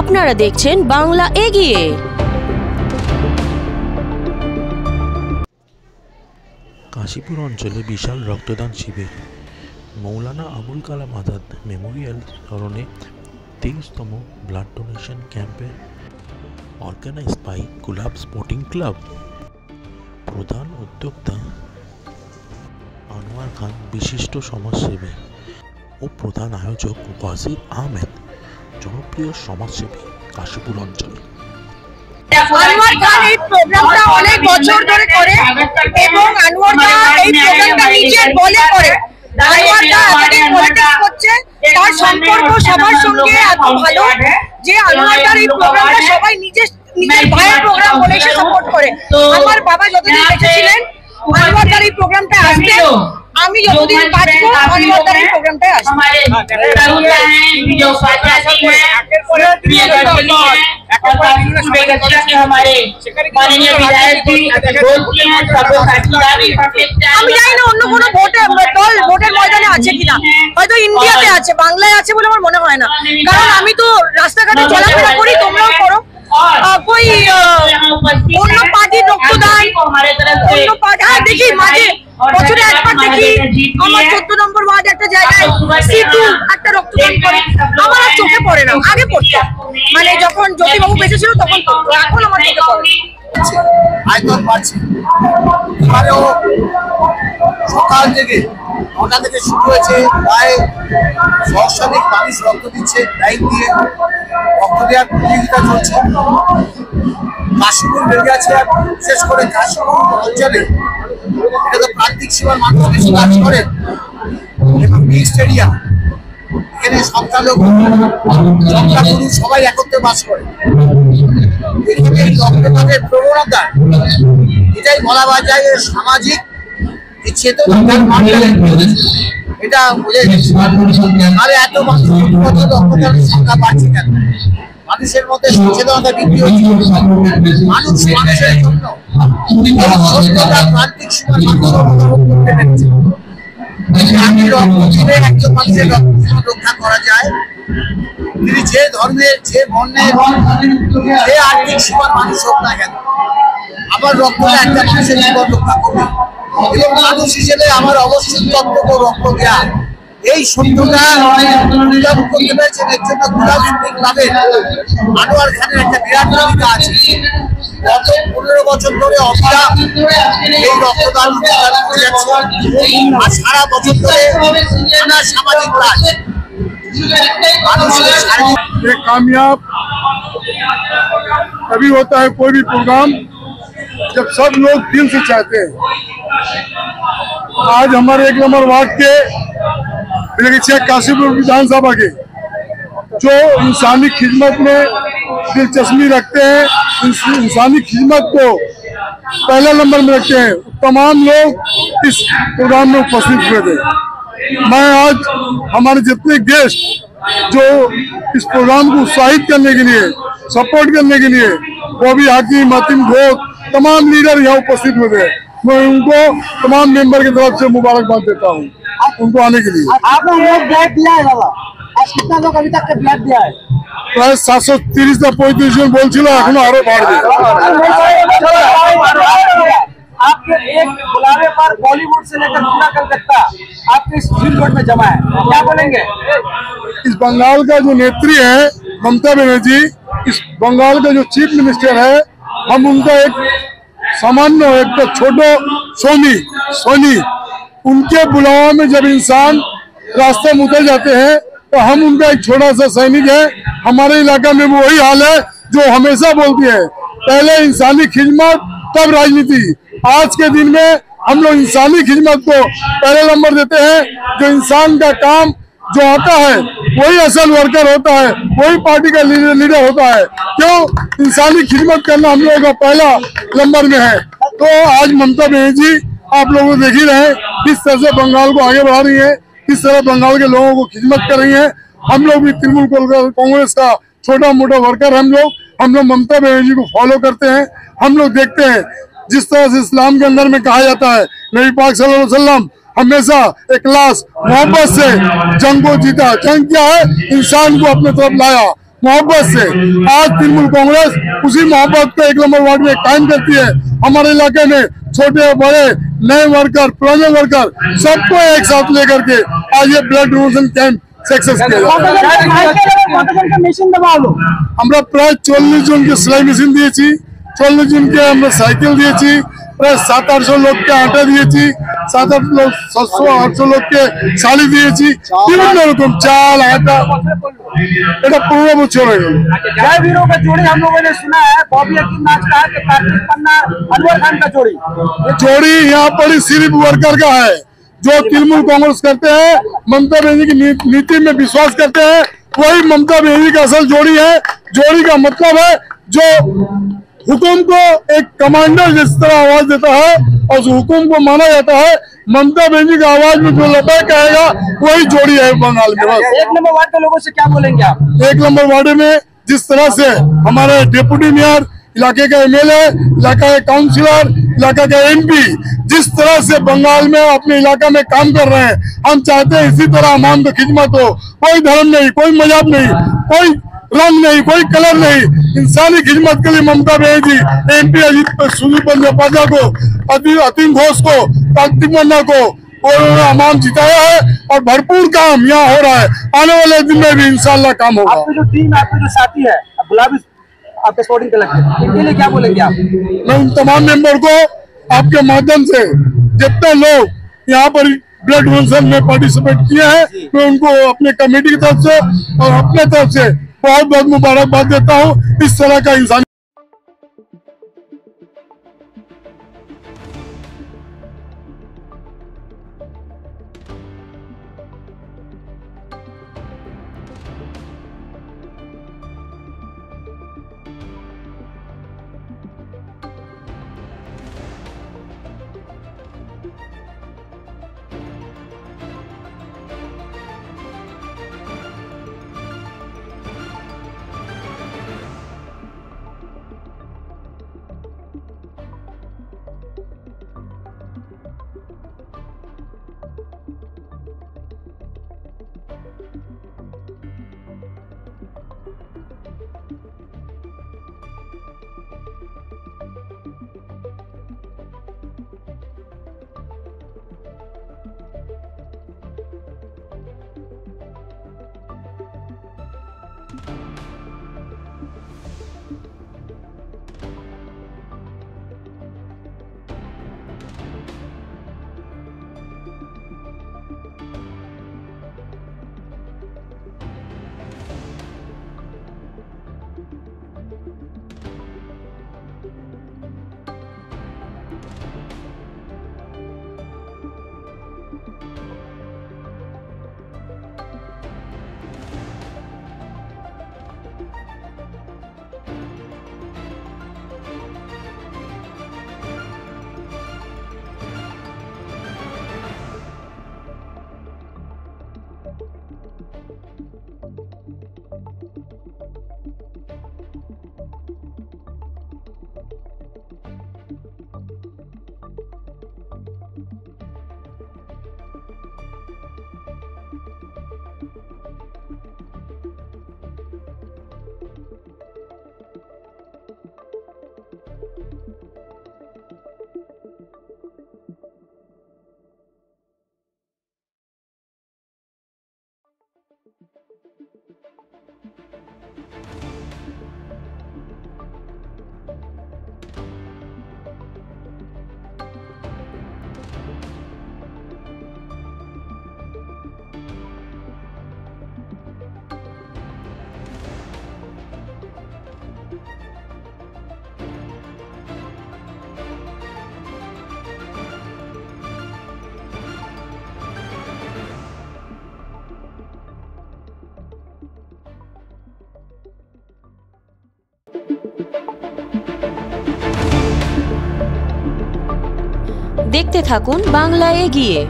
আপনারা দেখছেন বাংলা এগিয়ে। কাশীপুর অঞ্চলে বিশাল রক্তদান শিবির। মৌলানা আবুল কালাম আজাদ মেমোরিয়াল স্মরণে 23তম ব্লাড ডোনেশন ক্যাম্পে organise by Gulab sporting club. প্রধান উদ্যোক্তা আনোয়ার খান, বিশিষ্ট সমাজসেবী ও প্রধান আয়োজক ওয়াজির আহমেদ, জনপ্রিয় সমাজসেবী কাশীপুর অঞ্চলে। আনোয়ার খান এই প্রোগ্রামটা অনেক বছর ধরে করে এবং আনোয়ার খান এই প্রোগ্রামটা নিজের বলে করে। আনোয়ার খান এতদিন পলিটিক্স করছে, তার সম্পর্ক সবার সঙ্গে এত ভালো যে আনোয়ার খান এই প্রোগ্রামটা সবাই নিজের ভাইয়ের প্রোগ্রাম বলে সে সাপোর্ট করে। আমার বাবা যতদিন বেঁচে ছিলেন আনোয়ার খান এই প্রোগ্রামটা আসতেন, আমি যতদিন বাঁচবো আনোয়ার খান এই প্রোগ্রামটায় আসবো। আমি জানি না অন্য কোনো দল ভোটের ময়দানে আছে কিনা, হয়তো ইন্ডিয়াতে আছে, বাংলায় আছে বলে আমার মনে হয় না, কারণ আমি তো রাস্তাঘাটে চলাফেরা করি, তোমরাও করো। कोई অন্য পার্টির রক্তদান, অন্য পার্টি হ্যাঁ দেখি মাঝে বছরে একবার দেখি আমার 14 নম্বর ওয়ার্ড একটা জায়গায় সিটু একটা রক্তদান করে, আমার আর চোখে পড়ে না। আগে পড়তো, মানে যখন জ্যোতিবাবু বেঁচে ছিল তখন পড়তো, এখন আমার চোখে পড়ে। আয়তন বাড়ছে, এবারেও সকাল থেকে 9টা থেকে শুরু হয়েছে, প্রায় 600 মানুষ রক্ত দিচ্ছে, লাইন দিয়ে রক্ত দেওয়ার প্রতিযোগিতা চলছে। কাশীপুর বেড়ে গেছে, বিশেষ করে কাশীপুর অঞ্চলে এটা তো প্রান্তিক সীমার মানুষ বেশি কাজ করেন এবং মিক্সড এরিয়া, এখানে সংখ্যালঘু সংখ্যাগুরু সবাই একত্রে বাস করে। এখানে রক্তদানের প্রবণতা এটাই বলা যায় যে সামাজিক যে চেতনার এটা বোঝা যাচ্ছে। আর এত মানুষ রক্তদানের সংখ্যা বাড়ছে কেন? মানুষের মধ্যে সচেতনতা বৃদ্ধি হচ্ছে, মানুষ মানুষের জন্য প্রান্তিক সীমার করতে পেরেছে। আমি রক্ত দিলে একজন মানুষের রক্ত রক্ষা করা যায়, তিনি যে ধর্মের, যে বর্ণের, যে আর্থিক সীমার মানুষ হোক না কেন, আমার রক্তটা একটা মানুষের জীবন রক্ষা করবে। এবং মানুষ হিসেবে আমার অবশ্যই কর্তব্য রক্ত দেওয়া। এই সত্যটা উদ্যাপন করতে পেরেছেন, এর জন্য গুলাব স্পোর্টিং ক্লাবের আনোয়ার খানের একটা বিরাট ভূমিকা আছে। গত 15 বছর ধরে অবিরাম এই রক্তদান করে যাচ্ছে, আর সারা বছর ধরে নানা সামাজিক কাজ। कामयाब तभी होता है कोई भी प्रोग्राम जब सब लोग दिल से चाहते हैं। आज हमारे 1 नंबर वार्ड के काशीपुर विधानसभा के जो इंसानी खिदमत में दिलचस्पी रखते हैं, इंसानी खिदमत को पहला नंबर में रखते हैं, तमाम लोग इस प्रोग्राम में उपस्थित हुए थे। मैं आज हमारे जितने गेस्ट जो इस प्रोग्राम को उत्साहित करने के लिए, सपोर्ट करने के लिए, वो भी हाकिम, मतीम, घोष, तमाम लीडर यहाँ उपस्थित हुए थे। मैं उनको तमाम मेंबर की तरफ से मुबारकबाद देता हूँ उनको आने के लिए। आपने ब्लड दिया है बाबा, आज कितना लोग अभी तक ब्लड दिया है? प्राय 730 से 35 জন বলছিল, এখনো আরো বাড়বে। आपके एक बुलावे पर बॉलीवुड से लेकर पूरा कलकत्ता आपके इस फील्ड में जमा है, क्या बोलेंगे? इस बंगाल का जो नेत्री है ममता बनर्जी, इस बंगाल का जो चीफ मिनिस्टर है, हम उनका एक सामान्य एक तो छोटो सोनी उनके बुलावा में जब इंसान रास्ते में उतर जाते हैं तो हम उनका एक छोटा सा सैनिक है। हमारे इलाका में वही हाल है जो हमेशा बोलती है, पहले इंसानी खिदमत तब राजनीति। आज के दिन में हम लोग इंसानी खिदमत को पहले नंबर देते हैं। जो इंसान का काम जो आता है वही असल वर्कर होता है, वही पार्टी का लीडर होता है। क्यों? इंसानी खिदमत करना हम लोगों का पहला नंबर में है। तो आज ममता बनर्जी आप लोग देख ही रहे हैं किस तरह से बंगाल को आगे बढ़ा रही है, किस तरह बंगाल के लोगों को खिदमत कर रही है। हम लोग भी तृणमूल कांग्रेस का छोटा मोटा वर्कर, हम लोग ममता बनर्जी को फॉलो करते हैं। हम लोग देखते हैं जिस तरह से इस्लाम के अंदर में कहा जाता है, नबी पाक सल्लल्लाहु अलैहि वसल्लम हमेशा इखलास मोहब्बत से जंग को जीता। जंग क्या है? इंसान को अपने तरफ लाया। मोहब्बत से। आज तृणमूल कांग्रेस उसी मोहब्बत को 1 नंबर वार्ड में कायम करती है। हमारे इलाके में छोटे बड़े नए वर्कर पुराने वर्कर सबको एक साथ लेकर के आज ये ब्लड डोनेशन कैंप सक्सेस किया। আমরা প্রায় 40 জনকে সেলাই মেশিন দিয়েছি, 40 জনকে আমরা সাইকেল দিয়েছি, প্রায় 700-800 লোককে আটা দিয়েছি, 700-800 লোককে শাড়ি দিয়েছি, বিভিন্ন রকম চাল আটা। এটা 15 বছর হয়ে গেল। जय वीरों का जोड़ी हम लोगों ने सुना है, बॉबी हकीम नाच का है कि कार्तिक पन्ना अनवर खान का जोड़ी। जोड़ी यहाँ पर सिर्फ वर्कर का है जो तृणमूल कांग्रेस करते हैं, ममता बनर्जी की नीति में विश्वास करते हैं, वही ममता बनर्जी का असल जोड़ी है। जोड़ी का मतलब है जो हुकुम को एक कमांडर जिस तरह आवाज देता है और उस हुकुम को माना जाता है, ममता बनर्जी का आवाज में जो लबैक कहेगा वही जोड़ी है बंगाल में। बस 1 नंबर वार्ड के लोगों से क्या बोलेंगे आप? 1 नंबर वार्ड में जिस तरह से हमारे डिप्टी मेयर, इलाके का एमएलए, इलाका का काउंसिलर, इलाका का एमपी जिस तरह से बंगाल में अपने इलाका में काम कर रहे हैं, हम चाहते हैं इसी तरह आवाम की खिदमत हो। कोई धर्म नहीं, कोई मजहब नहीं, कोई रंग नहीं, कोई कलर नहीं, इंसानी खिदमत के लिए ममता बनर्जी एमपी सुनील बंदोपाध्याय को, अतीम घोष को, कार्तिक पन्ना को उन्होंने आवाम जिताया है और भरपूर काम यहाँ हो रहा है। आने वाले दिन में भी इंशाल्लाह काम होगा। आपकी जो टीम, आपके जो साथी है गुलाबी आपके स्पोर्टिंग क्लब के, इनके लिए क्या बोलेंगे आप? मैं उन तमाम मेंबर को आपके माध्यम से जितने लोग यहाँ पर ब्लड डोनेशन में पार्टिसिपेट किए हैं, मैं उनको अपने कमेटी की तरफ से और अपने तरफ से बहुत बहुत मुबारकबाद देता हूँ। इस तरह का इंसान দেখতে থাকুন বাংলা এগিয়ে।